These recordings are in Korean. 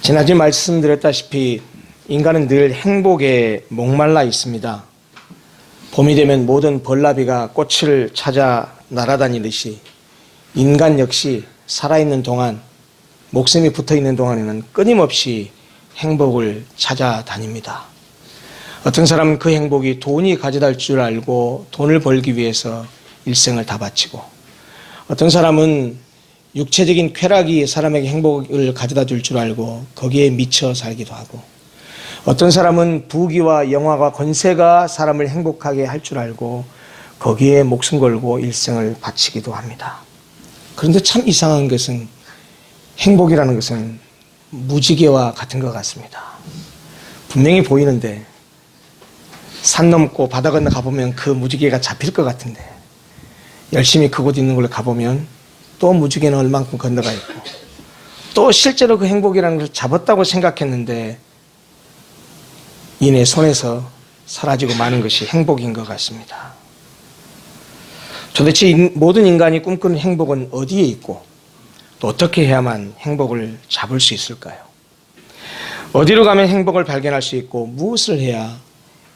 지난주에 말씀드렸다시피 인간은 늘 행복에 목말라 있습니다. 봄이 되면 모든 벌나비가 꽃을 찾아 날아다니듯이 인간 역시 살아있는 동안, 목숨이 붙어있는 동안에는 끊임없이 행복을 찾아다닙니다. 어떤 사람은 그 행복이 돈이 가져다 줄 알고 돈을 벌기 위해서 일생을 다 바치고, 어떤 사람은 육체적인 쾌락이 사람에게 행복을 가져다 줄 줄 알고 거기에 미쳐 살기도 하고, 어떤 사람은 부귀와 영화와 권세가 사람을 행복하게 할 줄 알고 거기에 목숨 걸고 일생을 바치기도 합니다. 그런데 참 이상한 것은 행복이라는 것은 무지개와 같은 것 같습니다. 분명히 보이는데 산 넘고 바다 건너 가보면 그 무지개가 잡힐 것 같은데, 열심히 그곳 있는 걸로 가보면 또 무지개는 얼만큼 건너가 있고, 또 실제로 그 행복이라는 걸 잡았다고 생각했는데 이내 손에서 사라지고 마는 것이 행복인 것 같습니다. 도대체 모든 인간이 꿈꾸는 행복은 어디에 있고 또 어떻게 해야만 행복을 잡을 수 있을까요? 어디로 가면 행복을 발견할 수 있고 무엇을 해야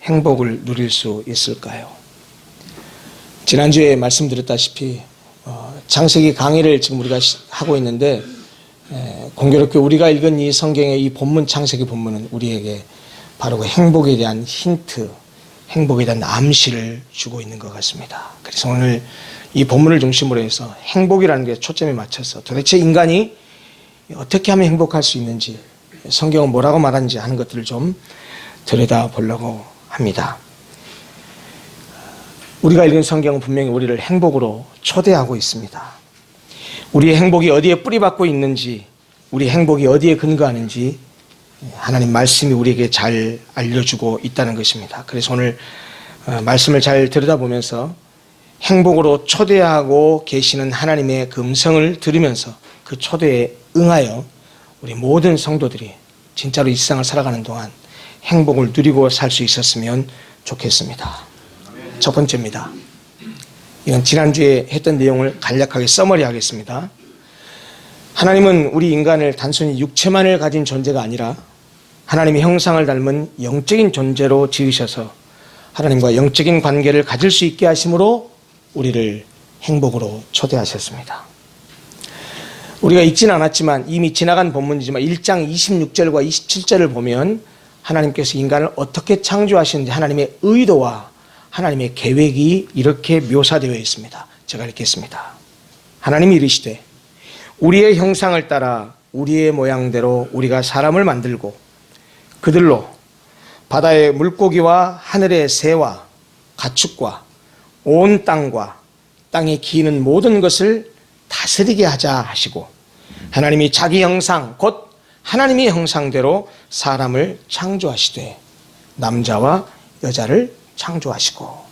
행복을 누릴 수 있을까요? 지난주에 말씀드렸다시피 창세기 강의를 지금 우리가 하고 있는데, 공교롭게 우리가 읽은 이 성경의 이 본문, 창세기 본문은 우리에게 바로 그 행복에 대한 힌트, 행복에 대한 암시를 주고 있는 것 같습니다. 그래서 오늘 이 본문을 중심으로 해서 행복이라는 게 초점에 맞춰서 도대체 인간이 어떻게 하면 행복할 수 있는지, 성경은 뭐라고 말하는지 하는 것들을 좀 들여다보려고 합니다. 우리가 읽은 성경은 분명히 우리를 행복으로 초대하고 있습니다. 우리의 행복이 어디에 뿌리박고 있는지, 우리의 행복이 어디에 근거하는지 하나님 말씀이 우리에게 잘 알려주고 있다는 것입니다. 그래서 오늘 말씀을 잘 들여다보면서 행복으로 초대하고 계시는 하나님의 그 음성을 들으면서 그 초대에 응하여 우리 모든 성도들이 진짜로 이 세상을 살아가는 동안 행복을 누리고 살 수 있었으면 좋겠습니다. 첫 번째입니다. 이건 지난주에 했던 내용을 간략하게 써머리 하겠습니다. 하나님은 우리 인간을 단순히 육체만을 가진 존재가 아니라 하나님의 형상을 닮은 영적인 존재로 지으셔서 하나님과 영적인 관계를 가질 수 있게 하심으로 우리를 행복으로 초대하셨습니다. 우리가 읽지는 않았지만 이미 지나간 본문이지만 1장 26절과 27절을 보면 하나님께서 인간을 어떻게 창조하시는지 하나님의 의도와 하나님의 계획이 이렇게 묘사되어 있습니다. 제가 읽겠습니다. 하나님이 이르시되 우리의 형상을 따라 우리의 모양대로 우리가 사람을 만들고 그들로 바다의 물고기와 하늘의 새와 가축과 온 땅과 땅에 기는 모든 것을 다스리게 하자 하시고, 하나님이 자기 형상 곧 하나님의 형상대로 사람을 창조하시되 남자와 여자를 창조하시고.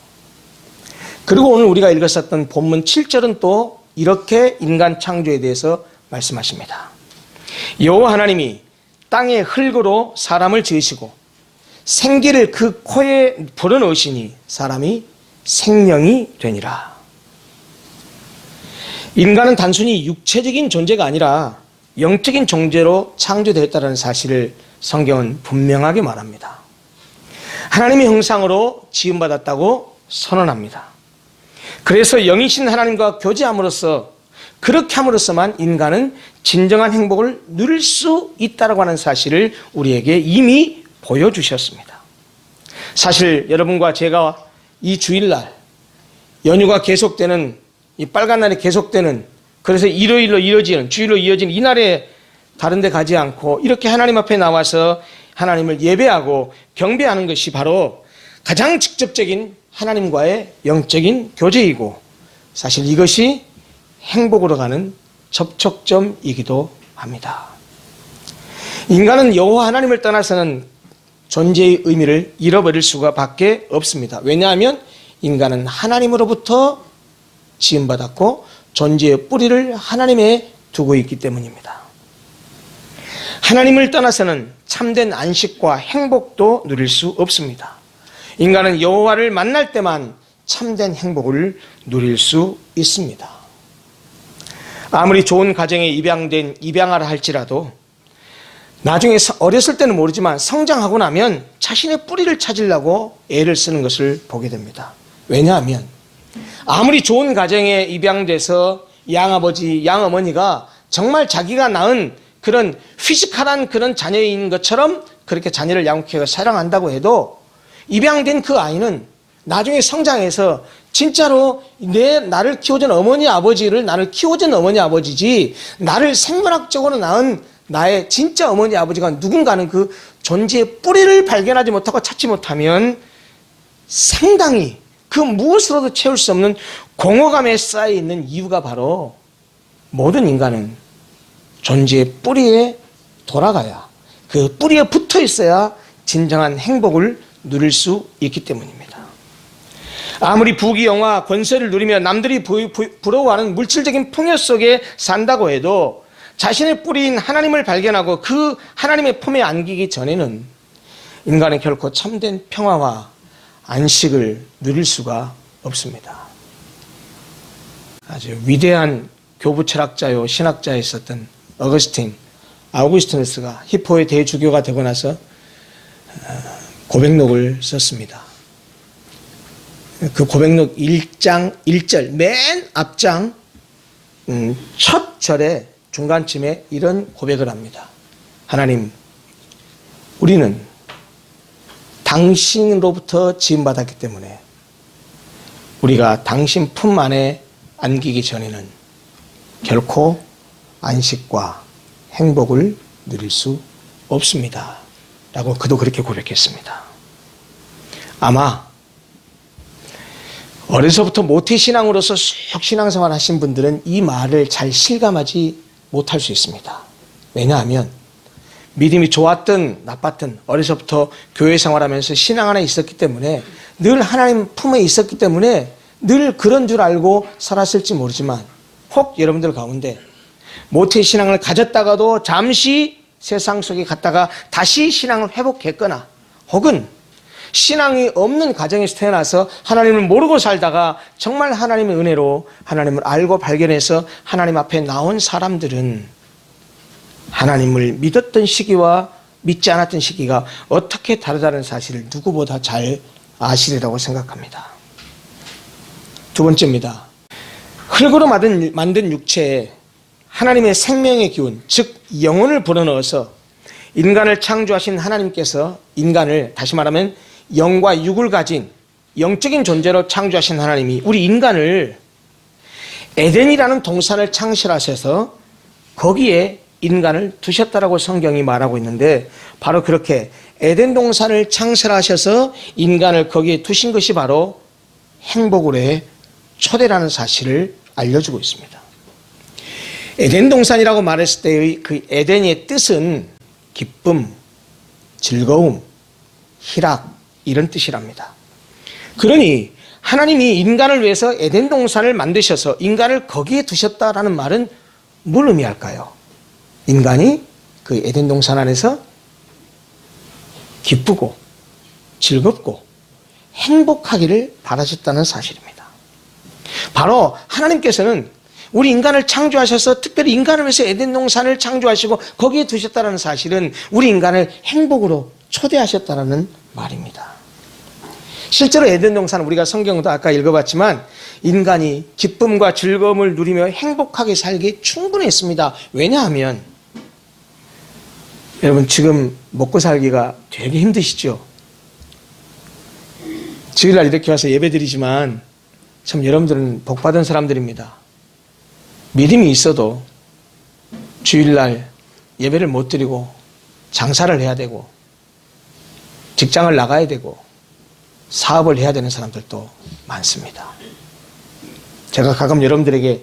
그리고 오늘 우리가 읽었었던 본문 7절은 또 이렇게 인간 창조에 대해서 말씀하십니다. 여호와 하나님이 땅의 흙으로 사람을 지으시고 생기를 그 코에 불어넣으시니 사람이 생명이 되니라. 인간은 단순히 육체적인 존재가 아니라 영적인 존재로 창조되었다는 사실을 성경은 분명하게 말합니다. 하나님의 형상으로 지음받았다고 선언합니다. 그래서 영이신 하나님과 교제함으로써, 그렇게 함으로써만 인간은 진정한 행복을 누릴 수 있다고 하는 사실을 우리에게 이미 보여주셨습니다. 사실 여러분과 제가 이 주일날 연휴가 계속되는, 이 빨간 날이 계속되는, 그래서 일요일로 이어지는, 주일로 이어지는 이 날에 다른 데 가지 않고 이렇게 하나님 앞에 나와서 하나님을 예배하고 경배하는 것이 바로 가장 직접적인 하나님과의 영적인 교제이고, 사실 이것이 행복으로 가는 접촉점이기도 합니다. 인간은 여호와 하나님을 떠나서는 존재의 의미를 잃어버릴 수가 밖에 없습니다. 왜냐하면 인간은 하나님으로부터 지음받았고 존재의 뿌리를 하나님에 두고 있기 때문입니다. 하나님을 떠나서는 참된 안식과 행복도 누릴 수 없습니다. 인간은 여호와를 만날 때만 참된 행복을 누릴 수 있습니다. 아무리 좋은 가정에 입양하라 할지라도 나중에 어렸을 때는 모르지만 성장하고 나면 자신의 뿌리를 찾으려고 애를 쓰는 것을 보게 됩니다. 왜냐하면 아무리 좋은 가정에 입양돼서 양아버지, 양어머니가 정말 자기가 낳은 그런 피지컬한 그런 자녀인 것처럼 그렇게 자녀를 양육해서 사랑한다고 해도 입양된 그 아이는 나중에 성장해서 진짜로 나를 키워준 어머니 아버지를 나를 키워준 어머니 아버지지 나를 생물학적으로 낳은 나의 진짜 어머니 아버지가 누군가는 그 존재의 뿌리를 발견하지 못하고 찾지 못하면 상당히 그 무엇으로도 채울 수 없는 공허감에 쌓여 있는 이유가 바로 모든 인간은 존재의 뿌리에 돌아가야 그 뿌리에 붙어 있어야 진정한 행복을 누릴 수 있기 때문입니다. 아무리 부귀영화 권세를 누리며 남들이 부러워하는 물질적인 풍요 속에 산다고 해도 자신의 뿌리인 하나님을 발견하고 그 하나님의 품에 안기기 전에는 인간은 결코 참된 평화와 안식을 누릴 수가 없습니다. 아주 위대한 교부 철학자요 신학자에 있었던 아우구스티누스가 히포의 대주교가 되고 나서 고백록을 썼습니다. 그 고백록 1장 1절 맨 앞장 첫 절에 중간쯤에 이런 고백을 합니다. 하나님, 우리는 당신으로부터 지음받았기 때문에 우리가 당신 품 안에 안기기 전에는 결코 안식과 행복을 누릴 수 없습니다. 라고 그도 그렇게 고백했습니다. 아마 어려서부터 모태신앙으로서 쭉 신앙생활 하신 분들은 이 말을 잘 실감하지 못할 수 있습니다. 왜냐하면 믿음이 좋았든 나빴든 어려서부터 교회 생활하면서 신앙 안에 있었기 때문에 늘 하나님 품에 있었기 때문에 늘 그런 줄 알고 살았을지 모르지만 혹 여러분들 가운데 모태신앙을 가졌다가도 잠시 세상 속에 갔다가 다시 신앙을 회복했거나 혹은 신앙이 없는 가정에서 태어나서 하나님을 모르고 살다가 정말 하나님의 은혜로 하나님을 알고 발견해서 하나님 앞에 나온 사람들은 하나님을 믿었던 시기와 믿지 않았던 시기가 어떻게 다르다는 사실을 누구보다 잘 아시리라고 생각합니다. 두 번째입니다. 흙으로 만든 육체에 하나님의 생명의 기운, 즉 영혼을 불어넣어서 인간을 창조하신 하나님께서 인간을 다시 말하면 영과 육을 가진 영적인 존재로 창조하신 하나님이 우리 인간을 에덴이라는 동산을 창실하셔서 거기에 인간을 두셨다라고 성경이 말하고 있는데 바로 그렇게 에덴 동산을 창설하셔서 인간을 거기에 두신 것이 바로 행복으로의 초대라는 사실을 알려주고 있습니다. 에덴 동산이라고 말했을 때의 그 에덴의 뜻은 기쁨, 즐거움, 희락 이런 뜻이랍니다. 그러니 하나님이 인간을 위해서 에덴 동산을 만드셔서 인간을 거기에 두셨다라는 말은 뭘 의미할까요? 인간이 그 에덴 동산 안에서 기쁘고 즐겁고 행복하기를 바라셨다는 사실입니다. 바로 하나님께서는 우리 인간을 창조하셔서 특별히 인간을 위해서 에덴 동산을 창조하시고 거기에 두셨다는 사실은 우리 인간을 행복으로 초대하셨다는 말입니다. 실제로 에덴 동산은 우리가 성경도 아까 읽어봤지만 인간이 기쁨과 즐거움을 누리며 행복하게 살기 충분했습니다. 왜냐하면 여러분 지금 먹고 살기가 되게 힘드시죠? 주일날 이렇게 와서 예배드리지만 참 여러분들은 복받은 사람들입니다. 믿음이 있어도 주일날 예배를 못 드리고 장사를 해야 되고 직장을 나가야 되고 사업을 해야 되는 사람들도 많습니다. 제가 가끔 여러분들에게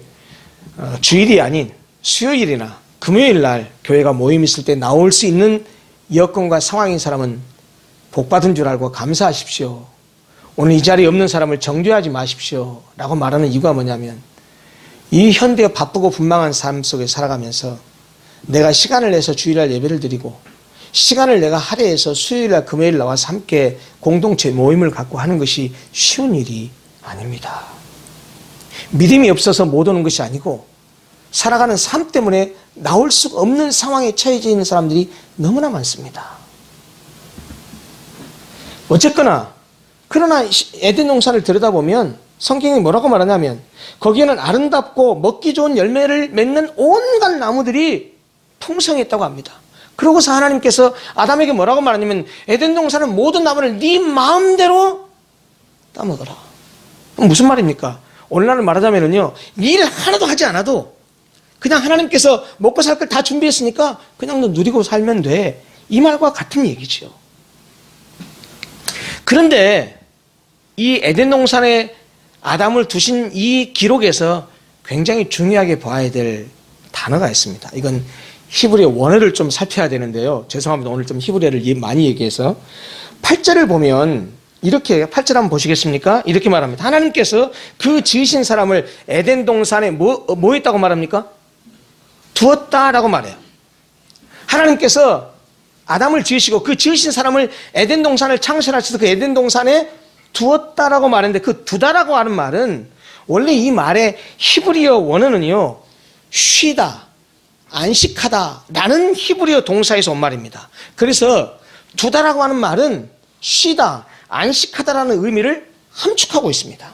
주일이 아닌 수요일이나 금요일 날 교회가 모임 있을 때 나올 수 있는 여건과 상황인 사람은 복받은 줄 알고 감사하십시오. 오늘 이 자리에 없는 사람을 정죄하지 마십시오. 라고 말하는 이유가 뭐냐면 이 현대의 바쁘고 분망한 삶 속에 살아가면서 내가 시간을 내서 주일날 예배를 드리고 시간을 내가 할애해서 수요일날 금요일 나와서 함께 공동체 모임을 갖고 하는 것이 쉬운 일이 아닙니다. 믿음이 없어서 못 오는 것이 아니고 살아가는 삶 때문에 나올 수가 없는 상황에 처해져 있는 사람들이 너무나 많습니다. 어쨌거나 그러나 에덴 동산을 들여다보면 성경이 뭐라고 말하냐면 거기에는 아름답고 먹기 좋은 열매를 맺는 온갖 나무들이 풍성했다고 합니다. 그러고서 하나님께서 아담에게 뭐라고 말하냐면 에덴 동산의 모든 나무를 네 마음대로 따먹어라. 무슨 말입니까? 오늘날 말하자면요, 일 하나도 하지 않아도 그냥 하나님께서 먹고 살 걸 다 준비했으니까 그냥 너 누리고 살면 돼. 이 말과 같은 얘기죠. 그런데 이 에덴 동산에 아담을 두신 이 기록에서 굉장히 중요하게 봐야 될 단어가 있습니다. 이건 히브리어 원어를 좀 살펴야 되는데요. 죄송합니다. 오늘 좀 히브리어를 많이 얘기해서 8절을 보면 이렇게 8절 한번 보시겠습니까? 이렇게 말합니다. 하나님께서 그 지으신 사람을 에덴 동산에 뭐 했다고 말합니까? 두었다라고 말해요. 하나님께서 아담을 지으시고 그 지으신 사람을 에덴 동산을 창설하셔서 그 에덴 동산에 두었다라고 말했는데 그 두다라고 하는 말은 원래 이 말의 히브리어 원어는요, 쉬다, 안식하다라는 히브리어 동사에서 온 말입니다. 그래서 두다라고 하는 말은 쉬다, 안식하다라는 의미를 함축하고 있습니다.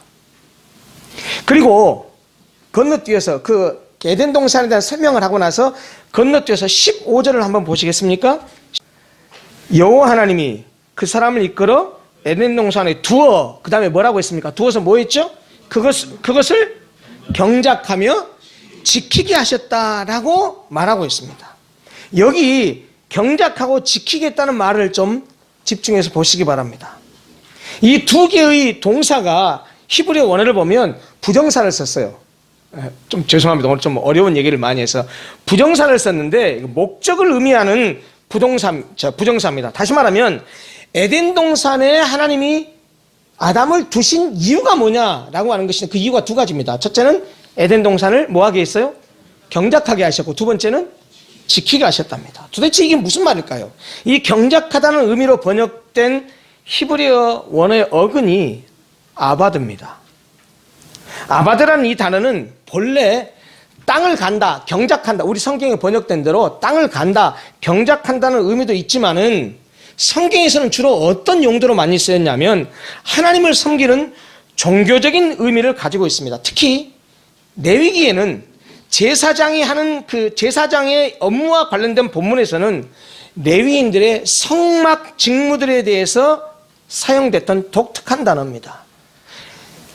그리고 건너뛰어서 그 에덴 동산에 대한 설명을 하고 나서 건너뛰어서 15절을 한번 보시겠습니까? 여호와 하나님이 그 사람을 이끌어 에덴 동산에 두어, 그 다음에 뭐라고 했습니까? 두어서 뭐 했죠? 그것을 경작하며 지키게 하셨다라고 말하고 있습니다. 여기 경작하고 지키겠다는 말을 좀 집중해서 보시기 바랍니다. 이 두 개의 동사가 히브리어 원어를 보면 부정사를 썼어요. 좀 죄송합니다. 오늘 좀 어려운 얘기를 많이 해서 부정사를 썼는데 목적을 의미하는 부정사입니다. 다시 말하면 에덴 동산에 하나님이 아담을 두신 이유가 뭐냐라고 하는 것이 그 이유가 두 가지입니다. 첫째는 에덴 동산을 뭐하게 했어요? 경작하게 하셨고 두 번째는 지키게 하셨답니다. 도대체 이게 무슨 말일까요? 이 경작하다는 의미로 번역된 히브리어 원어의 어근이 아바드입니다. 아바드라는 이 단어는 본래 땅을 간다, 경작한다, 우리 성경에 번역된 대로 땅을 간다, 경작한다는 의미도 있지만은 성경에서는 주로 어떤 용도로 많이 쓰였냐면 하나님을 섬기는 종교적인 의미를 가지고 있습니다. 특히 레위기에는 제사장이 하는 그 제사장의 업무와 관련된 본문에서는 레위인들의 성막 직무들에 대해서 사용됐던 독특한 단어입니다.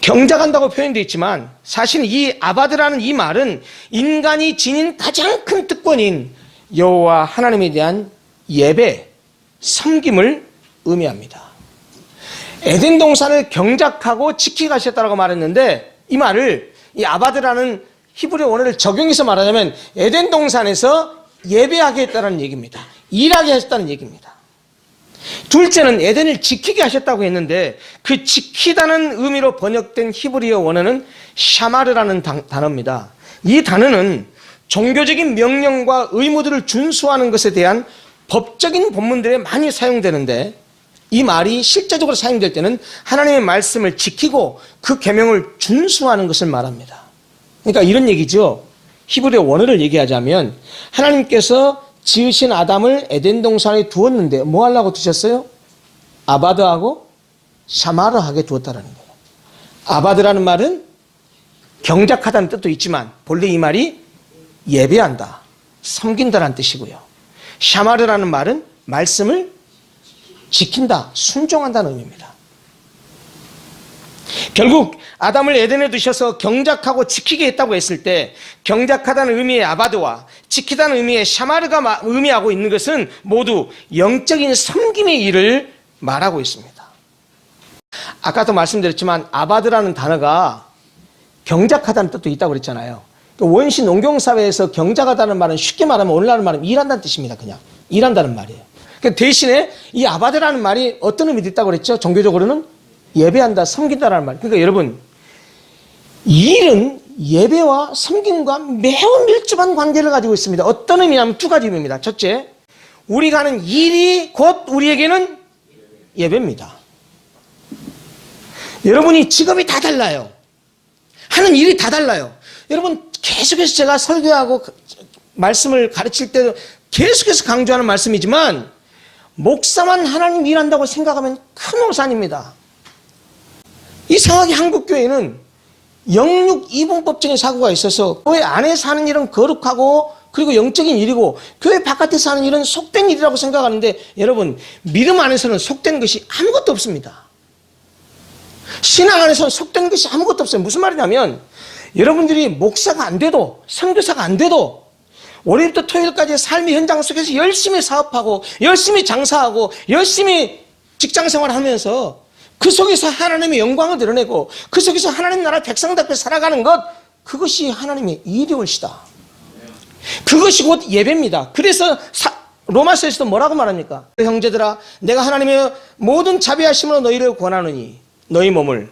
경작한다고 표현되어 있지만 사실 이 아바드라는 이 말은 인간이 지닌 가장 큰 특권인 여호와 하나님에 대한 예배, 섬김을 의미합니다. 에덴 동산을 경작하고 지키게 하셨다고 말했는데 이 말을 이 아바드라는 히브리 원어를 적용해서 말하자면 에덴 동산에서 예배하게 했다는 얘기입니다. 일하게 하셨다는 얘기입니다. 둘째는 에덴을 지키게 하셨다고 했는데 그 지키다는 의미로 번역된 히브리어 원어는 샤마르라는 단어입니다. 이 단어는 종교적인 명령과 의무들을 준수하는 것에 대한 법적인 본문들에 많이 사용되는데 이 말이 실제적으로 사용될 때는 하나님의 말씀을 지키고 그 계명을 준수하는 것을 말합니다. 그러니까 이런 얘기죠. 히브리어 원어를 얘기하자면 하나님께서 지으신 아담을 에덴 동산에 두었는데 뭐 하려고 두셨어요? 아바드하고 샤마르하게 두었다는 거예요. 아바드라는 말은 경작하다는 뜻도 있지만 본래 이 말이 예배한다, 섬긴다라는 뜻이고요. 샤마르라는 말은 말씀을 지킨다, 순종한다는 의미입니다. 결국 아담을 에덴에 두셔서 경작하고 지키게 했다고 했을 때 경작하다는 의미의 아바드와 지키다는 의미의 샤마르가 의미하고 있는 것은 모두 영적인 섬김의 일을 말하고 있습니다. 아까도 말씀드렸지만 아바드라는 단어가 경작하다는 뜻도 있다고 그랬잖아요. 원시 농경사회에서 경작하다는 말은 쉽게 말하면 오늘날 말하면 일한다는 뜻입니다. 그냥 일한다는 말이에요. 대신에 이 아바드라는 말이 어떤 의미도 있다고 그랬죠? 종교적으로는 예배한다, 섬긴다라는 말. 그러니까 여러분, 일은 예배와 섬김과 매우 밀접한 관계를 가지고 있습니다. 어떤 의미냐면 두 가지 의미입니다. 첫째, 우리가 하는 일이 곧 우리에게는 예배입니다. 여러분이 직업이 다 달라요. 하는 일이 다 달라요. 여러분, 계속해서 제가 설교하고 말씀을 가르칠 때도 계속해서 강조하는 말씀이지만 목사만 하나님 일한다고 생각하면 큰 오산입니다. 이상하게 한국교회는 영육 이분법적인 사고가 있어서 교회 안에서 하는 일은 거룩하고 그리고 영적인 일이고 교회 바깥에서 하는 일은 속된 일이라고 생각하는데 여러분, 믿음 안에서는 속된 것이 아무것도 없습니다. 신앙 안에서는 속된 것이 아무것도 없어요. 무슨 말이냐면 여러분들이 목사가 안 돼도, 선교사가 안 돼도 월요일부터 토요일까지 삶의 현장 속에서 열심히 사업하고 열심히 장사하고 열심히 직장생활을 하면서 그 속에서 하나님의 영광을 드러내고 그 속에서 하나님 나라 백성답게 살아가는 것, 그것이 하나님의 일이 옳시다. 그것이 곧 예배입니다. 그래서 로마서에서도 뭐라고 말합니까? 형제들아, 내가 하나님의 모든 자비하심으로 너희를 권하노니 너희 몸을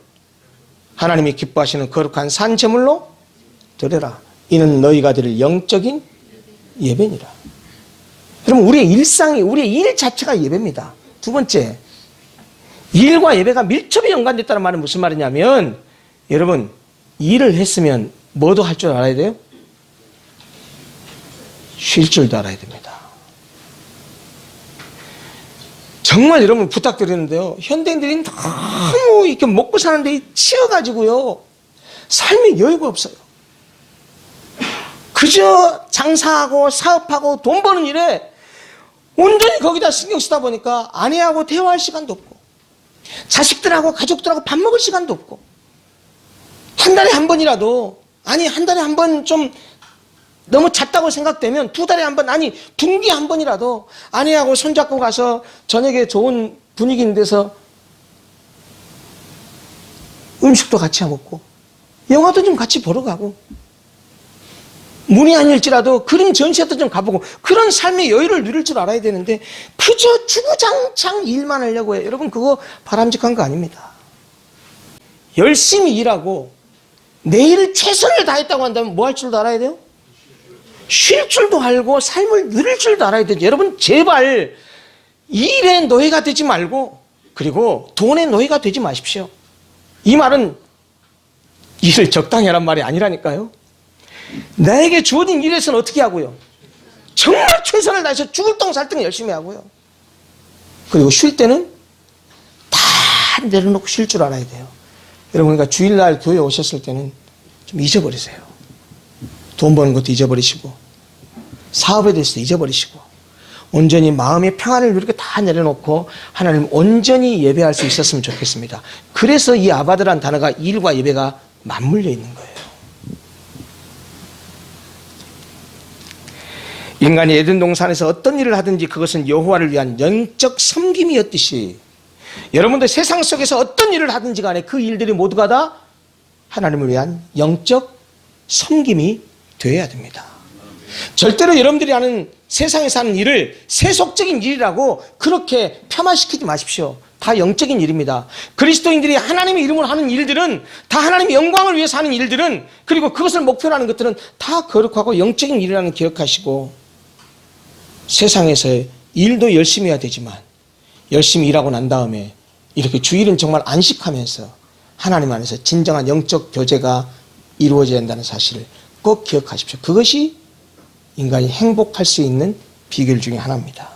하나님이 기뻐하시는 거룩한 산 제물로 드려라. 이는 너희가 드릴 영적인 예배니라. 여러분, 우리의 일상이, 우리의 일 자체가 예배입니다. 두 번째, 일과 예배가 밀접히 연관됐다는 말은 무슨 말이냐면 여러분, 일을 했으면 뭐도 할 줄 알아야 돼요? 쉴 줄도 알아야 됩니다. 정말 여러분 부탁드리는데요, 현대인들이 너무 이렇게 먹고 사는 데 치여가지고요 삶의 여유가 없어요. 그저 장사하고 사업하고 돈 버는 일에 온전히 거기다 신경 쓰다 보니까 아내하고 대화할 시간도 없고 자식들하고 가족들하고 밥 먹을 시간도 없고, 한 달에 한 번이라도, 아니 한 달에 한 번 좀 너무 잦다고 생각되면 두 달에 한 번, 아니 분기에 한 번이라도 아내하고 손잡고 가서 저녁에 좋은 분위기 있는 데서 음식도 같이 먹고 영화도 좀 같이 보러 가고 문이 아닐지라도 그림 전시회도 좀 가보고 그런 삶의 여유를 누릴 줄 알아야 되는데 그저 주구장창 일만 하려고 해요. 여러분, 그거 바람직한 거 아닙니다. 열심히 일하고 내일 최선을 다했다고 한다면 뭐 할 줄도 알아야 돼요? 쉴 줄도 알고 삶을 누릴 줄도 알아야 되죠. 여러분, 제발 일의 노예가 되지 말고 그리고 돈의 노예가 되지 마십시오. 이 말은 일을 적당히 하란 말이 아니라니까요. 나에게 주어진 일에서는 어떻게 하고요? 정말 최선을 다해서 죽을 똥 살 똥 열심히 하고요. 그리고 쉴 때는 다 내려놓고 쉴 줄 알아야 돼요. 여러분, 그러니까 주일날 교회 오셨을 때는 좀 잊어버리세요. 돈 버는 것도 잊어버리시고 사업에 대해서도 잊어버리시고 온전히 마음의 평안을 누리고 다 내려놓고 하나님 온전히 예배할 수 있었으면 좋겠습니다. 그래서 이 아바드라는 단어가 일과 예배가 맞물려 있는 거예요. 인간이 에덴 동산에서 어떤 일을 하든지 그것은 여호와를 위한 영적 섬김이었듯이 여러분들 세상 속에서 어떤 일을 하든지 간에 그 일들이 모두가 다 하나님을 위한 영적 섬김이 되어야 됩니다. 절대로 여러분들이 하는 세상에서 하는 일을 세속적인 일이라고 그렇게 폄하시키지 마십시오. 다 영적인 일입니다. 그리스도인들이 하나님의 이름으로 하는 일들은 다 하나님의 영광을 위해서 하는 일들은, 그리고 그것을 목표로 하는 것들은 다 거룩하고 영적인 일이라는 걸 기억하시고 세상에서 일도 열심히 해야 되지만 열심히 일하고 난 다음에 이렇게 주일은 정말 안식하면서 하나님 안에서 진정한 영적 교제가 이루어져야 한다는 사실을 꼭 기억하십시오. 그것이 인간이 행복할 수 있는 비결 중에 하나입니다.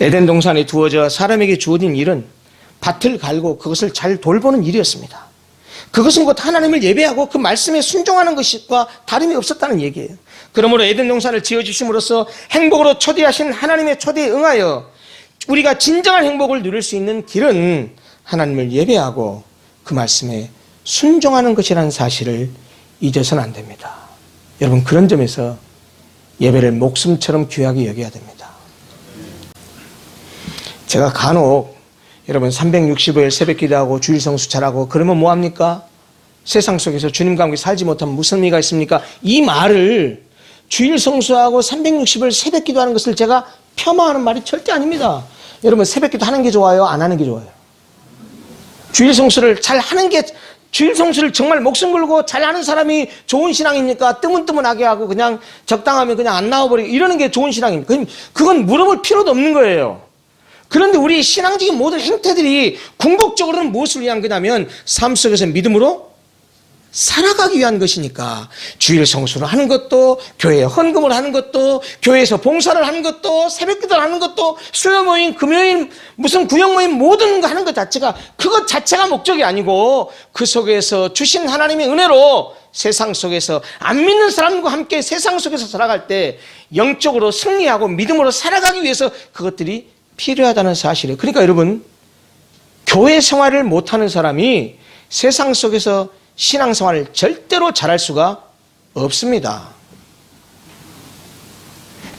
에덴 동산에 두어져 사람에게 주어진 일은 밭을 갈고 그것을 잘 돌보는 일이었습니다. 그것은 곧 하나님을 예배하고 그 말씀에 순종하는 것과 다름이 없었다는 얘기예요. 그러므로 에덴 동산을 지어주심으로써 행복으로 초대하신 하나님의 초대에 응하여 우리가 진정한 행복을 누릴 수 있는 길은 하나님을 예배하고 그 말씀에 순종하는 것이라는 사실을 잊어서는 안 됩니다. 여러분, 그런 점에서 예배를 목숨처럼 귀하게 여겨야 됩니다. 제가 간혹 여러분 365일 새벽 기도하고 주일 성수 잘하고 그러면 뭐합니까? 세상 속에서 주님과 함께 살지 못하면 무슨 의미가 있습니까? 이 말을 주일 성수하고 360일 새벽 기도하는 것을 제가 폄하하는 말이 절대 아닙니다. 여러분, 새벽 기도 하는 게 좋아요? 안 하는 게 좋아요? 주일 성수를 잘 하는 게, 주일 성수를 정말 목숨 걸고 잘 하는 사람이 좋은 신앙입니까? 뜨문뜨문하게 하고 그냥 적당하면 그냥 안 나와버리고 이러는 게 좋은 신앙입니까? 그건 물어볼 필요도 없는 거예요. 그런데 우리 신앙적인 모든 행태들이 궁극적으로는 무엇을 위한 거냐면 삶 속에서 믿음으로 살아가기 위한 것이니까 주일 성수를 하는 것도, 교회에 헌금을 하는 것도, 교회에서 봉사를 하는 것도, 새벽기도를 하는 것도, 수요 모임, 금요일 무슨 구역 모임 모든 거 하는 것 자체가, 그것 자체가 목적이 아니고 그 속에서 주신 하나님의 은혜로 세상 속에서 안 믿는 사람과 함께 세상 속에서 살아갈 때 영적으로 승리하고 믿음으로 살아가기 위해서 그것들이 필요하다는 사실이에요. 그러니까 여러분, 교회 생활을 못하는 사람이 세상 속에서 신앙생활을 절대로 잘할 수가 없습니다.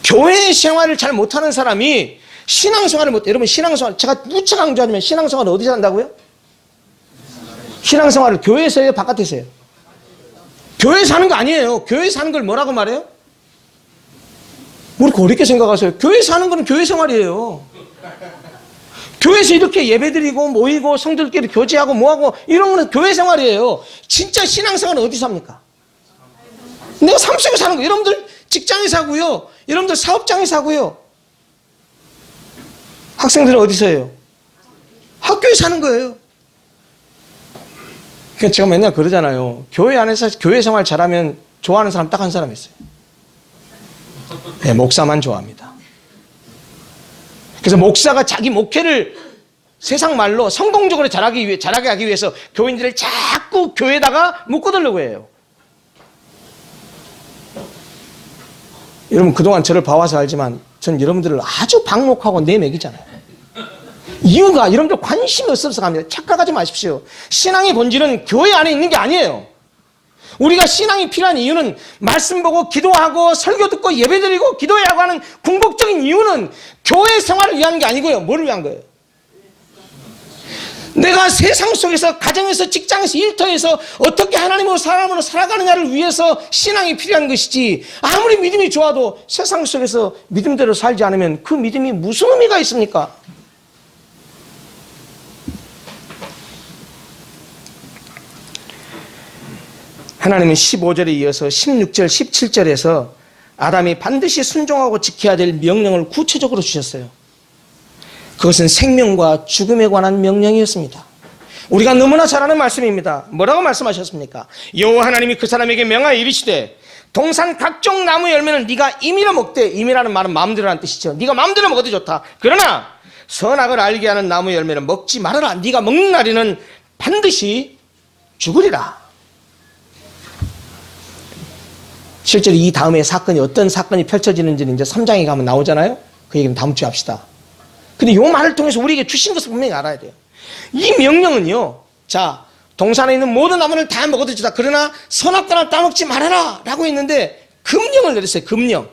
교회 생활을 잘 못하는 사람이 신앙생활을 여러분, 신앙생활, 제가 무척 강조하지만 신앙생활을 어디서 한다고요? 신앙생활을 교회에서 해요? 바깥에서 해요? 교회에서 하는 거 아니에요. 교회에서 하는 걸 뭐라고 말해요? 우리 어렵게 생각하세요. 교회에서 하는 거는 교회 생활이에요. 교회에서 이렇게 예배드리고 모이고 성들끼리 교제하고 뭐하고 이런 거는 교회 생활이에요. 진짜 신앙생활은 어디서 합니까? 내가 삶 속에서 하는 거. 여러분들 직장에서 하고요. 여러분들 사업장에서 하고요. 학생들은 어디서 해요? 학교에서 하는 거예요. 그러니까 제가 맨날 그러잖아요. 교회 안에서 교회 생활 잘하면 좋아하는 사람 딱 한 사람 있어요. 네, 목사만 좋아합니다. 그래서 목사가 자기 목회를 세상 말로 성공적으로 잘하게 하기 위해서 교인들을 자꾸 교회에다가 묶어두려고 해요. 여러분, 그동안 저를 봐와서 알지만 전 여러분들을 아주 방목하고 내먹이잖아요. 이유가 여러분들 관심이 없어서 갑니다. 착각하지 마십시오. 신앙의 본질은 교회 안에 있는 게 아니에요. 우리가 신앙이 필요한 이유는 말씀 보고 기도하고 설교 듣고 예배드리고 기도해야 하고 하는 궁극적인 이유는 교회 생활을 위한 게 아니고요. 뭐를 위한 거예요? 내가 세상 속에서 가정에서 직장에서 일터에서 어떻게 하나님으로 사람으로 살아가느냐를 위해서 신앙이 필요한 것이지, 아무리 믿음이 좋아도 세상 속에서 믿음대로 살지 않으면 그 믿음이 무슨 의미가 있습니까? 하나님은 15절에 이어서 16절, 17절에서 아담이 반드시 순종하고 지켜야 될 명령을 구체적으로 주셨어요. 그것은 생명과 죽음에 관한 명령이었습니다. 우리가 너무나 잘 아는 말씀입니다. 뭐라고 말씀하셨습니까? 여호와 하나님이 그 사람에게 명하여 이르시되 동산 각종 나무 열매는 네가 임의로 먹되, 임의라는 말은 마음대로라는 뜻이죠. 네가 마음대로 먹어도 좋다. 그러나 선악을 알게 하는 나무 열매는 먹지 말아라. 네가 먹는 날에는 반드시 죽으리라. 실제로 이 다음에 사건이 어떤 사건이 펼쳐지는지는 이제 3장에 가면 나오잖아요. 그 얘기는 다음 주에 합시다. 근데 이 말을 통해서 우리에게 주신 것을 분명히 알아야 돼요. 이 명령은요, 자, 동산에 있는 모든 나무를 다 먹어도 좋다. 그러나 선악과는 따먹지 말아라 라고 했는데 금령을 내렸어요. 금령.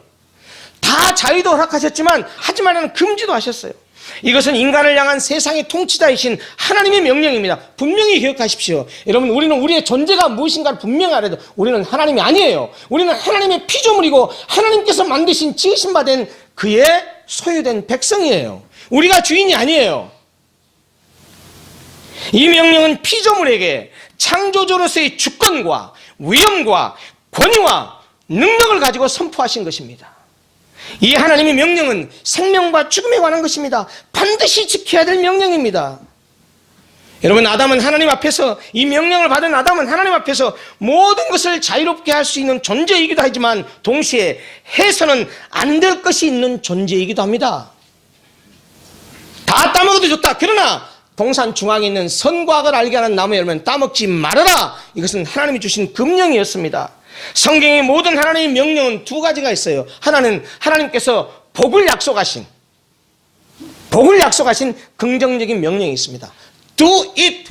다 자유도 허락하셨지만 하지 말라는 금지도 하셨어요. 이것은 인간을 향한 세상의 통치자이신 하나님의 명령입니다. 분명히 기억하십시오. 여러분, 우리는 우리의 존재가 무엇인가를 분명히 알아야 돼요. 우리는 하나님이 아니에요. 우리는 하나님의 피조물이고 하나님께서 만드신 지으신 바 된 그의 소유된 백성이에요. 우리가 주인이 아니에요. 이 명령은 피조물에게 창조주로서의 주권과 위엄과 권위와 능력을 가지고 선포하신 것입니다. 이 하나님의 명령은 생명과 죽음에 관한 것입니다. 반드시 지켜야 될 명령입니다. 여러분, 아담은 하나님 앞에서, 이 명령을 받은 아담은 하나님 앞에서 모든 것을 자유롭게 할 수 있는 존재이기도 하지만 동시에 해서는 안 될 것이 있는 존재이기도 합니다. 다 따먹어도 좋다. 그러나 동산 중앙에 있는 선과 악을 알게 하는 나무 열매는 따먹지 말아라. 이것은 하나님이 주신 금령이었습니다. 성경의 모든 하나님의 명령은 두 가지가 있어요. 하나는 하나님께서 복을 약속하신 긍정적인 명령이 있습니다. Do it.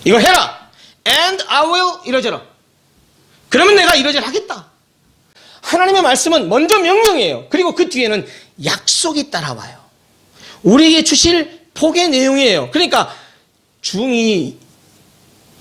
이거 해라. And I will 이러저러. 그러면 내가 이러저러 하겠다. 하나님의 말씀은 먼저 명령이에요. 그리고 그 뒤에는 약속이 따라와요. 우리에게 주실 복의 내용이에요. 그러니까 중이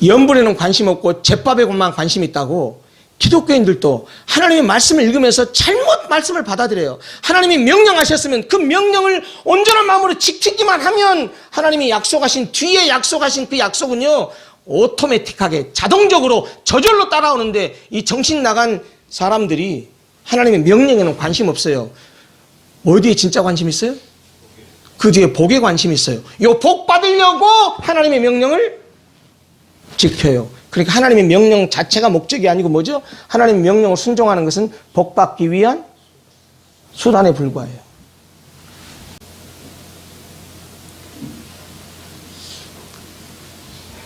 연불에는 관심 없고 제밥에만 관심이 있다고 기독교인들도 하나님의 말씀을 읽으면서 잘못 말씀을 받아들여요. 하나님이 명령하셨으면 그 명령을 온전한 마음으로 지키기만 하면 하나님이 약속하신 뒤에 약속하신 그 약속은요, 오토매틱하게 자동적으로 저절로 따라오는데 이 정신 나간 사람들이 하나님의 명령에는 관심 없어요. 어디에 진짜 관심 있어요? 그 뒤에 복에 관심이 있어요. 이 복 받으려고 하나님의 명령을 지켜요. 그러니까 하나님의 명령 자체가 목적이 아니고 뭐죠? 하나님의 명령을 순종하는 것은 복받기 위한 수단에 불과해요.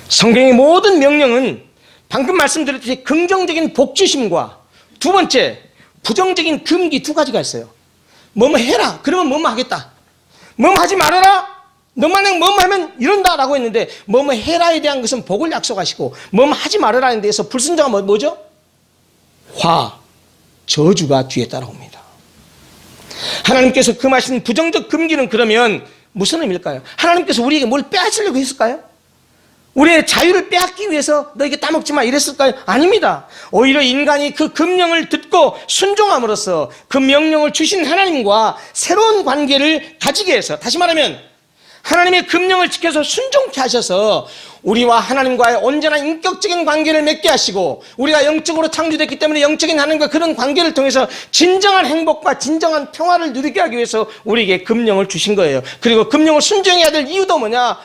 성경의 모든 명령은 방금 말씀드렸듯이 긍정적인 복주심과 두 번째 부정적인 금기 두 가지가 있어요. 뭐뭐 해라. 그러면 뭐뭐 하겠다. 뭐뭐 하지 말아라. 너만 뭐뭐 하면 이런다라고 했는데 뭐뭐 해라에 대한 것은 복을 약속하시고 뭐뭐 하지 말아라는 데서 불순종하면 뭐죠? 저주가 뒤에 따라옵니다. 하나님께서 금하신 부정적 금기는 그러면 무슨 의미일까요? 하나님께서 우리에게 뭘 빼앗으려고 했을까요? 우리의 자유를 빼앗기 위해서 너에게 따먹지 마 이랬을까요? 아닙니다. 오히려 인간이 그 금령을 듣고 순종함으로써 그 명령을 주신 하나님과 새로운 관계를 가지게 해서, 다시 말하면 하나님의 금령을 지켜서 순종케 하셔서 우리와 하나님과의 온전한 인격적인 관계를 맺게 하시고, 우리가 영적으로 창조됐기 때문에 영적인 하나님과 그런 관계를 통해서 진정한 행복과 진정한 평화를 누리게 하기 위해서 우리에게 금령을 주신 거예요. 그리고 금령을 순종해야 될 이유도 뭐냐?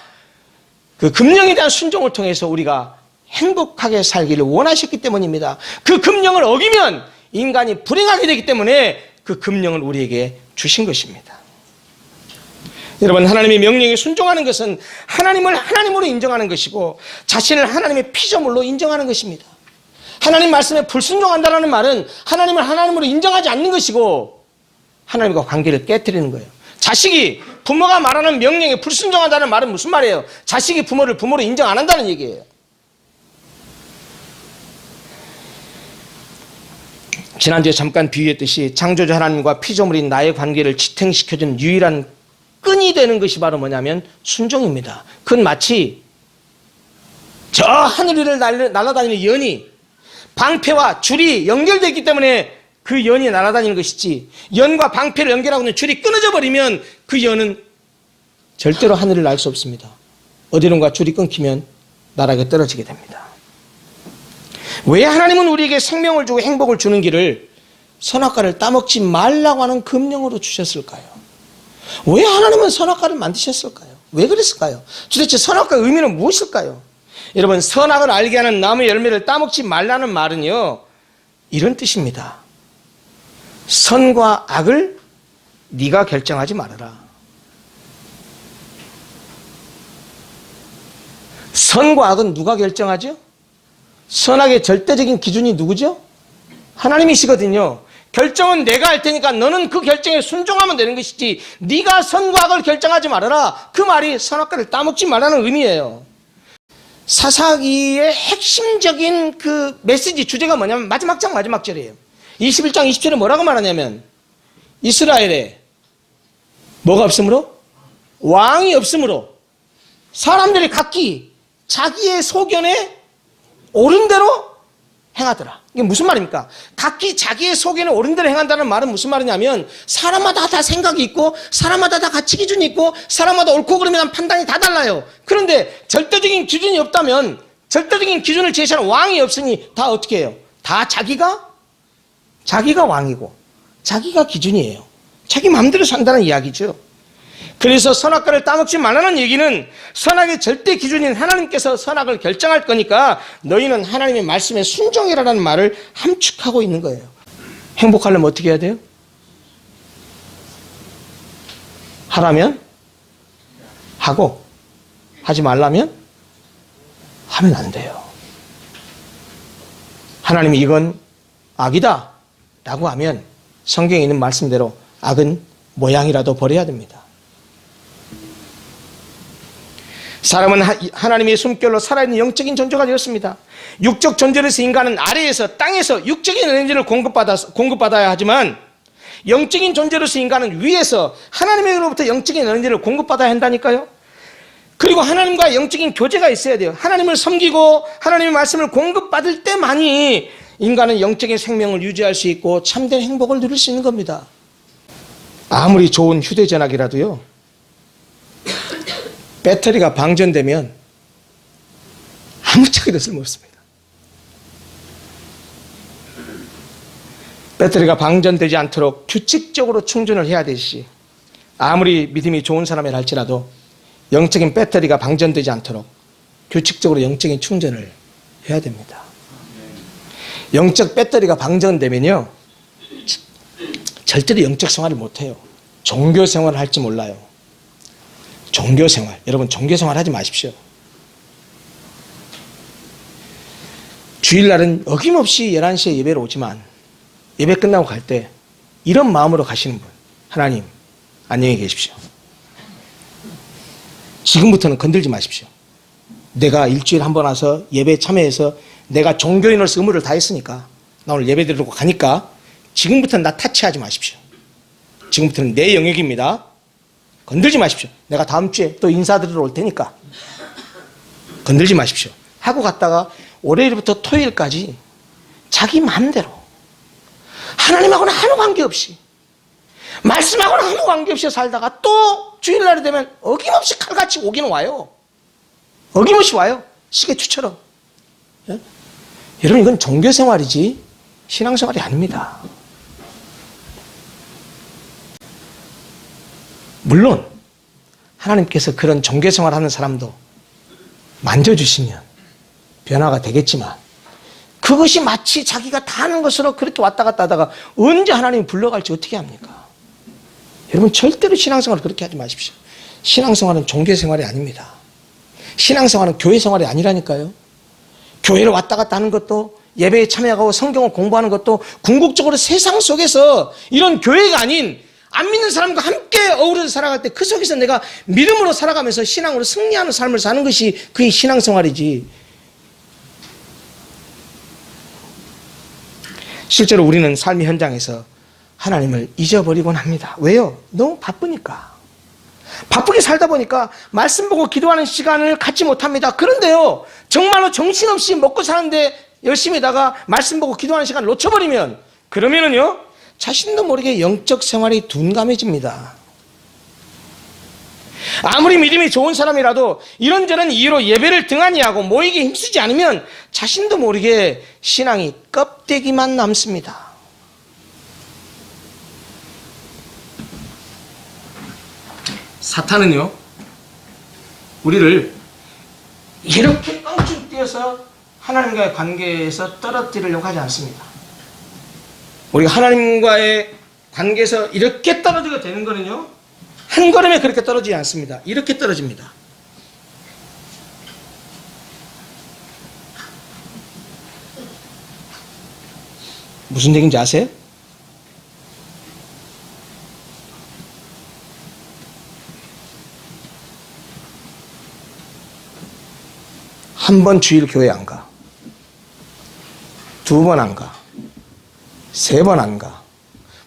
그 금령에 대한 순종을 통해서 우리가 행복하게 살기를 원하셨기 때문입니다. 그 금령을 어기면 인간이 불행하게 되기 때문에 그 금령을 우리에게 주신 것입니다. 여러분, 하나님의 명령에 순종하는 것은 하나님을 하나님으로 인정하는 것이고 자신을 하나님의 피조물로 인정하는 것입니다. 하나님 말씀에 불순종한다는 말은 하나님을 하나님으로 인정하지 않는 것이고 하나님과 관계를 깨뜨리는 거예요. 자식이 부모가 말하는 명령에 불순종한다는 말은 무슨 말이에요? 자식이 부모를 부모로 인정 안 한다는 얘기예요. 지난주에 잠깐 비유했듯이 창조주 하나님과 피조물인 나의 관계를 지탱시켜주는 유일한 끈이 되는 것이 바로 뭐냐면 순종입니다. 그건 마치 저 하늘 위를 날아다니는 연이 방패와 줄이 연결되어 있기 때문에 그 연이 날아다니는 것이지, 연과 방패를 연결하고 있는 줄이 끊어져 버리면 그 연은 절대로 하늘을 날 수 없습니다. 어디론가 줄이 끊기면 나락에 떨어지게 됩니다. 왜 하나님은 우리에게 생명을 주고 행복을 주는 길을 선악과를 따먹지 말라고 하는 금령으로 주셨을까요? 왜 하나님은 선악과를 만드셨을까요? 왜 그랬을까요? 도대체 선악과의 의미는 무엇일까요? 여러분, 선악을 알게 하는 나무의 열매를 따먹지 말라는 말은요, 이런 뜻입니다. 선과 악을 네가 결정하지 말아라. 선과 악은 누가 결정하죠? 선악의 절대적인 기준이 누구죠? 하나님이시거든요. 결정은 내가 할 테니까 너는 그 결정에 순종하면 되는 것이지 네가 선과 악을 결정하지 말아라. 그 말이 선악과를 따먹지 말라는 의미예요. 사사기의 핵심적인 그 메시지 주제가 뭐냐면 마지막 장 마지막 절이에요. 21장 20절에 뭐라고 말하냐면 이스라엘에 뭐가 없으므로? 왕이 없으므로 사람들이 각기 자기의 소견에 옳은 대로 행하더라. 이게 무슨 말입니까? 각기 자기의 소견에 옳은 대로 행한다는 말은 무슨 말이냐면 사람마다 다 생각이 있고 사람마다 다 가치 기준이 있고 사람마다 옳고 그름에 판단이 다 달라요. 그런데 절대적인 기준이 없다면, 절대적인 기준을 제시하는 왕이 없으니 다 어떻게 해요? 다 자기가 왕이고 자기가 기준이에요. 자기 마음대로 산다는 이야기죠. 그래서 선악과를 따먹지 말라는 얘기는 선악의 절대 기준인 하나님께서 선악을 결정할 거니까 너희는 하나님의 말씀에 순종해라라는 말을 함축하고 있는 거예요. 행복하려면 어떻게 해야 돼요? 하라면 하고 하지 말라면 하면 안 돼요. 하나님이 이건 악이다 라고 하면 성경에 있는 말씀대로 악은 모양이라도 버려야 됩니다. 사람은 하나님의 숨결로 살아있는 영적인 존재가 되었습니다. 육적 존재로서 인간은 아래에서 땅에서 육적인 에너지를 공급받아야 하지만 영적인 존재로서 인간은 위에서 하나님으로부터 영적인 에너지를 공급받아야 한다니까요. 그리고 하나님과 영적인 교제가 있어야 돼요. 하나님을 섬기고 하나님의 말씀을 공급받을 때만이 인간은 영적인 생명을 유지할 수 있고 참된 행복을 누릴 수 있는 겁니다. 아무리 좋은 휴대전화기라도요, 배터리가 방전되면 아무짝에도 쓸모없습니다. 배터리가 방전되지 않도록 규칙적으로 충전을 해야 되듯이 아무리 믿음이 좋은 사람이라 할지라도 영적인 배터리가 방전되지 않도록 규칙적으로 영적인 충전을 해야 됩니다. 영적 배터리가 방전되면요, 절대로 영적 생활을 못해요. 종교 생활을 할지 몰라요. 종교 생활. 여러분, 종교 생활 하지 마십시오. 주일날은 어김없이 11시에 예배를 오지만 예배 끝나고 갈 때 이런 마음으로 가시는 분, 하나님 안녕히 계십시오. 지금부터는 건들지 마십시오. 내가 일주일에 한 번 와서 예배에 참여해서 내가 종교인으로서 의무를 다했으니까 나 오늘 예배 드리고 가니까 지금부터는 나 타치하지 마십시오. 지금부터는 내 영역입니다. 건들지 마십시오. 내가 다음 주에 또 인사드리러 올 테니까 건들지 마십시오. 하고 갔다가 월요일부터 토요일까지 자기 마음대로 하나님하고는 아무 관계없이 말씀하고는 아무 관계없이 살다가 또 주일날이 되면 어김없이 칼같이 오기는 와요. 어김없이 와요. 시계추처럼. 예? 여러분, 이건 종교생활이지 신앙생활이 아닙니다. 물론 하나님께서 그런 종교생활하는 사람도 만져주시면 변화가 되겠지만 그것이 마치 자기가 다 하는 것으로 그렇게 왔다 갔다 하다가 언제 하나님이 불러갈지 어떻게 합니까? 여러분, 절대로 신앙생활을 그렇게 하지 마십시오. 신앙생활은 종교생활이 아닙니다. 신앙생활은 교회생활이 아니라니까요. 교회를 왔다 갔다 하는 것도, 예배에 참여하고 성경을 공부하는 것도 궁극적으로 세상 속에서 이런 교회가 아닌 안 믿는 사람과 함께 어우러져 살아갈 때 그 속에서 내가 믿음으로 살아가면서 신앙으로 승리하는 삶을 사는 것이 그게 신앙생활이지. 실제로 우리는 삶의 현장에서 하나님을 잊어버리곤 합니다. 왜요? 너무 바쁘니까. 바쁘게 살다 보니까 말씀 보고 기도하는 시간을 갖지 못합니다. 그런데요, 정말로 정신없이 먹고 사는데 열심히 다가 말씀 보고 기도하는 시간을 놓쳐버리면, 그러면은요, 자신도 모르게 영적 생활이 둔감해집니다. 아무리 믿음이 좋은 사람이라도 이런저런 이유로 예배를 등한히 하고 모이기에 힘쓰지 않으면 자신도 모르게 신앙이 껍데기만 남습니다. 사탄은요, 우리를 이렇게 껑충 뛰어서 하나님과의 관계에서 떨어뜨리려고 하지 않습니다. 우리가 하나님과의 관계에서 이렇게 떨어지게 되는 거는요, 한 걸음에 그렇게 떨어지지 않습니다. 이렇게 떨어집니다. 무슨 얘기인지 아세요? 한 번 주일 교회 안 가. 두 번 안 가. 세 번 안 가.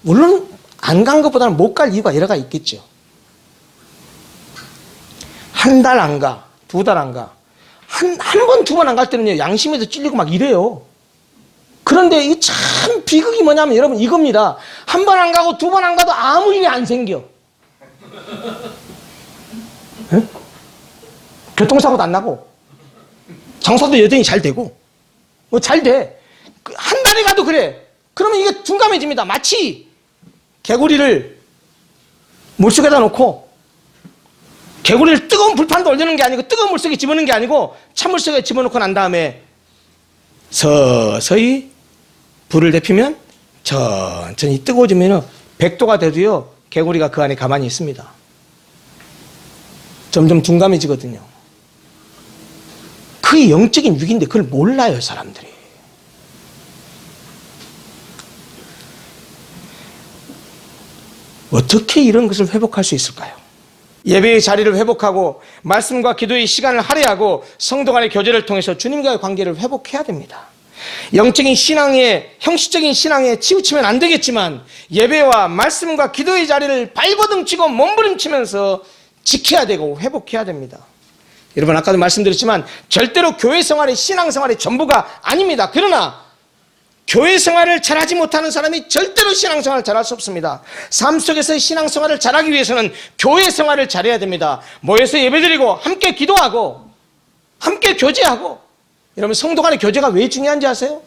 물론 안 간 것보다는 못 갈 이유가 여러 가지 있겠죠. 한 달 안 가. 두 달 안 가. 한 번, 두 번 안 갈 때는요, 양심에도 찔리고 막 이래요. 그런데 이 참 비극이 뭐냐면 여러분 이겁니다. 한 번 안 가고 두 번 안 가도 아무 일이 안 생겨. 네? 교통사고도 안 나고 장사도 여전히 잘 되고 뭐 잘 돼. 한 달에 가도 그래. 그러면 이게 둔감해집니다. 마치 개구리를 물속에다 놓고 개구리를 뜨거운 불판도 올리는 게 아니고 뜨거운 물속에 집어넣는 게 아니고 찬물속에 집어넣고 난 다음에 서서히 불을 데피면 천천히 뜨거워지면 100도가 돼도요, 개구리가 그 안에 가만히 있습니다. 점점 둔감해지거든요. 그게 영적인 위기인데 그걸 몰라요, 사람들이. 어떻게 이런 것을 회복할 수 있을까요? 예배의 자리를 회복하고 말씀과 기도의 시간을 할애하고 성도 간의 교제를 통해서 주님과의 관계를 회복해야 됩니다. 영적인 신앙에, 형식적인 신앙에 치우치면 안 되겠지만 예배와 말씀과 기도의 자리를 발버둥치고 몸부림치면서 지켜야 되고 회복해야 됩니다. 여러분, 아까도 말씀드렸지만 절대로 교회 생활이 신앙 생활의 전부가 아닙니다. 그러나 교회 생활을 잘하지 못하는 사람이 절대로 신앙 생활을 잘할 수 없습니다. 삶 속에서의 신앙 생활을 잘하기 위해서는 교회 생활을 잘해야 됩니다. 모여서 예배드리고 함께 기도하고 함께 교제하고. 여러분, 성도 간의 교제가 왜 중요한지 아세요?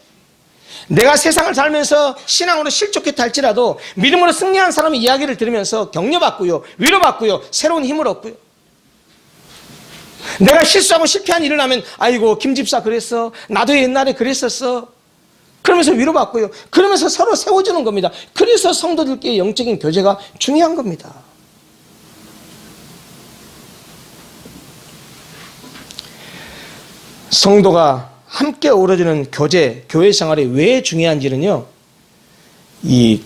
내가 세상을 살면서 신앙으로 실족했다 할지라도 믿음으로 승리한 사람의 이야기를 들으면서 격려받고요, 위로받고요, 새로운 힘을 얻고요. 내가 실수하고 실패한 일을 하면 아이고 김 집사 그랬어. 나도 옛날에 그랬었어. 그러면서 위로받고요. 그러면서 서로 세워주는 겁니다. 그래서 성도들끼리 영적인 교제가 중요한 겁니다. 성도가 함께 어우러지는 교회 생활이 왜 중요한지는요. 이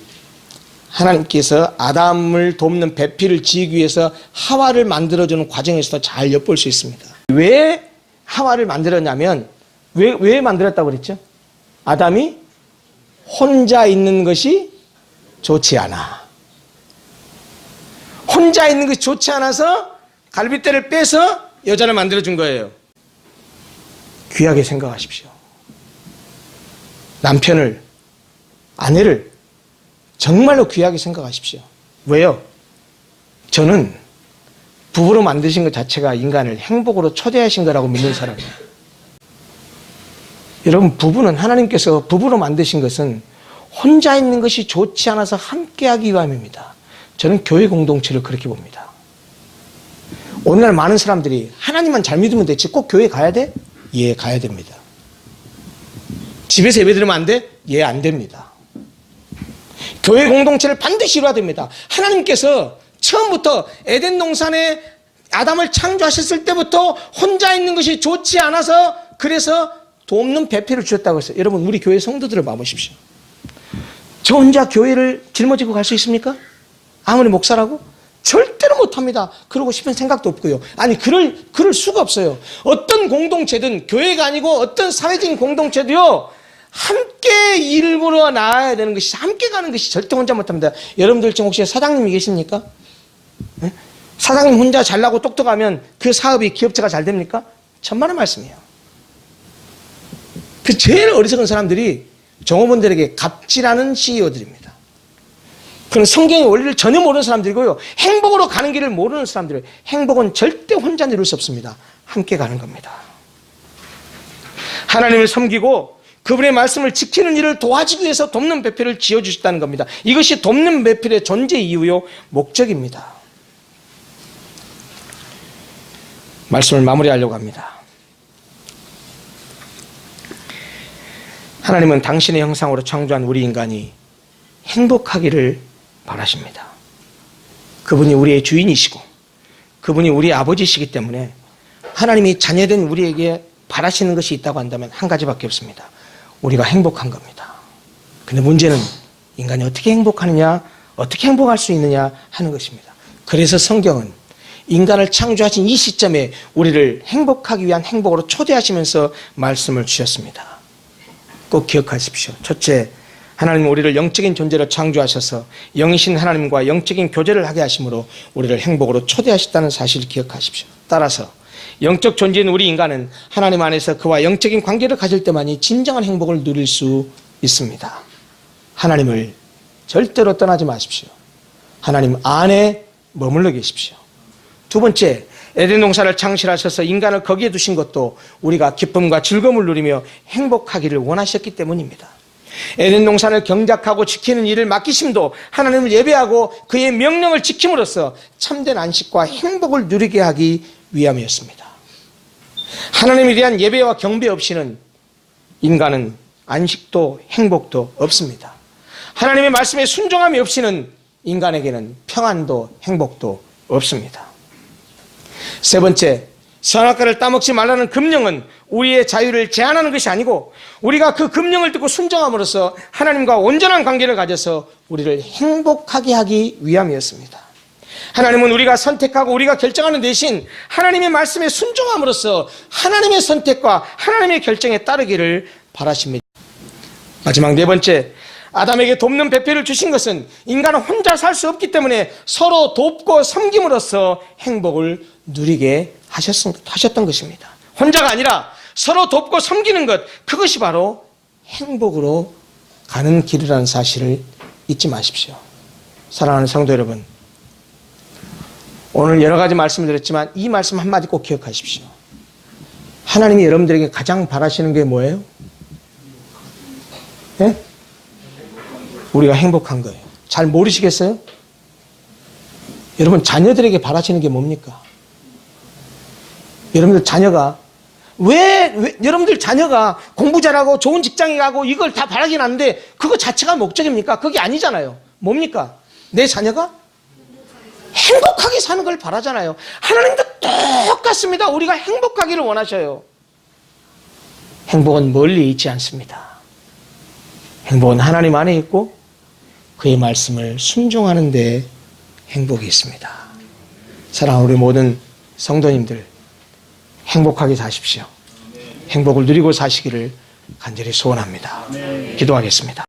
하나님께서 아담을 돕는 배필을 지기 위해서 하와를 만들어주는 과정에서도 잘 엿볼 수 있습니다. 왜 하와를 만들었냐면 왜 만들었다고 그랬죠? 아담이 혼자 있는 것이 좋지 않아. 혼자 있는 것이 좋지 않아서 갈빗대를 빼서 여자를 만들어준 거예요. 귀하게 생각하십시오. 남편을, 아내를 정말로 귀하게 생각하십시오. 왜요? 저는 부부로 만드신 것 자체가 인간을 행복으로 초대하신 거라고 믿는 사람이에요. 여러분, 부부는 하나님께서 부부로 만드신 것은 혼자 있는 것이 좋지 않아서 함께하기 위함입니다. 저는 교회 공동체를 그렇게 봅니다. 오늘날 많은 사람들이 하나님만 잘 믿으면 되지 꼭 교회 가야 돼? 예, 가야 됩니다. 집에서 예배 드리면 안 돼? 예, 안 됩니다. 교회 공동체를 반드시 이루어야 됩니다. 하나님께서 처음부터 에덴 동산에 아담을 창조하셨을 때부터 혼자 있는 것이 좋지 않아서 그래서 돕는 배필을 주셨다고 했어요. 여러분, 우리 교회 성도들을 봐보십시오. 저 혼자 교회를 짊어지고 갈 수 있습니까? 아무리 목사라고? 절대로 못합니다. 그러고 싶은 생각도 없고요. 아니, 그럴 수가 없어요. 어떤 공동체든 교회가 아니고 어떤 사회적인 공동체도요. 함께 일부러 나아야 되는 것이, 함께 가는 것이 절대 혼자 못합니다. 여러분들 지금 혹시 사장님이 계십니까? 네? 사장님 혼자 잘나고 똑똑하면 그 사업이 기업체가 잘 됩니까? 천만의 말씀이에요. 그 제일 어리석은 사람들이 종업원들에게 갑질하는 CEO들입니다. 그건 성경의 원리를 전혀 모르는 사람들이고요. 행복으로 가는 길을 모르는 사람들이에요. 행복은 절대 혼자 이룰 수 없습니다. 함께 가는 겁니다. 하나님을 섬기고 그분의 말씀을 지키는 일을 도와주기 위해서 돕는 배필을 지어주셨다는 겁니다. 이것이 돕는 배필의 존재 이유요, 목적입니다. 말씀을 마무리하려고 합니다. 하나님은 당신의 형상으로 창조한 우리 인간이 행복하기를 바라십니다. 그분이 우리의 주인이시고 그분이 우리의 아버지시기 때문에 하나님이 자녀된 우리에게 바라시는 것이 있다고 한다면 한 가지밖에 없습니다. 우리가 행복한 겁니다. 근데 문제는 인간이 어떻게 행복하느냐, 어떻게 행복할 수 있느냐 하는 것입니다. 그래서 성경은 인간을 창조하신 이 시점에 우리를 행복하기 위한 행복으로 초대하시면서 말씀을 주셨습니다. 꼭 기억하십시오. 첫째, 하나님은 우리를 영적인 존재로 창조하셔서 영이신 하나님과 영적인 교제를 하게 하심으로 우리를 행복으로 초대하셨다는 사실을 기억하십시오. 따라서 영적 존재인 우리 인간은 하나님 안에서 그와 영적인 관계를 가질 때만이 진정한 행복을 누릴 수 있습니다. 하나님을 절대로 떠나지 마십시오. 하나님 안에 머물러 계십시오. 두 번째, 에덴 동산을 창실하셔서 인간을 거기에 두신 것도 우리가 기쁨과 즐거움을 누리며 행복하기를 원하셨기 때문입니다. 에덴 동산을 경작하고 지키는 일을 맡기심도 하나님을 예배하고 그의 명령을 지킴으로써 참된 안식과 행복을 누리게 하기 위함이었습니다. 하나님에 대한 예배와 경배 없이는 인간은 안식도 행복도 없습니다. 하나님의 말씀에 순종함이 없이는 인간에게는 평안도 행복도 없습니다. 세 번째, 선악과를 따먹지 말라는 금령은 우리의 자유를 제한하는 것이 아니고 우리가 그 금령을 듣고 순종함으로써 하나님과 온전한 관계를 가져서 우리를 행복하게 하기 위함이었습니다. 하나님은 우리가 선택하고 우리가 결정하는 대신 하나님의 말씀에 순종함으로써 하나님의 선택과 하나님의 결정에 따르기를 바라십니다. 마지막 네 번째, 아담에게 돕는 배필을 주신 것은 인간은 혼자 살 수 없기 때문에 서로 돕고 섬김으로써 행복을 누리게 하셨던 것입니다. 혼자가 아니라 서로 돕고 섬기는 것, 그것이 바로 행복으로 가는 길이라는 사실을 잊지 마십시오. 사랑하는 성도 여러분, 오늘 여러 가지 말씀을 드렸지만 이 말씀 한마디 꼭 기억하십시오. 하나님이 여러분들에게 가장 바라시는 게 뭐예요? 네? 우리가 행복한 거예요. 잘 모르시겠어요? 여러분, 자녀들에게 바라시는 게 뭡니까? 여러분들 자녀가 왜 여러분들 자녀가 공부 잘하고 좋은 직장에 가고 이걸 다 바라긴 하는데 그거 자체가 목적입니까? 그게 아니잖아요. 뭡니까? 내 자녀가 행복하게 사는 걸 바라잖아요. 하나님도 똑같습니다. 우리가 행복하기를 원하셔요. 행복은 멀리 있지 않습니다. 행복은 하나님 안에 있고 그의 말씀을 순종하는 데 행복이 있습니다. 사랑하는 우리 모든 성도님들 행복하게 사십시오. 행복을 누리고 사시기를 간절히 소원합니다. 기도하겠습니다.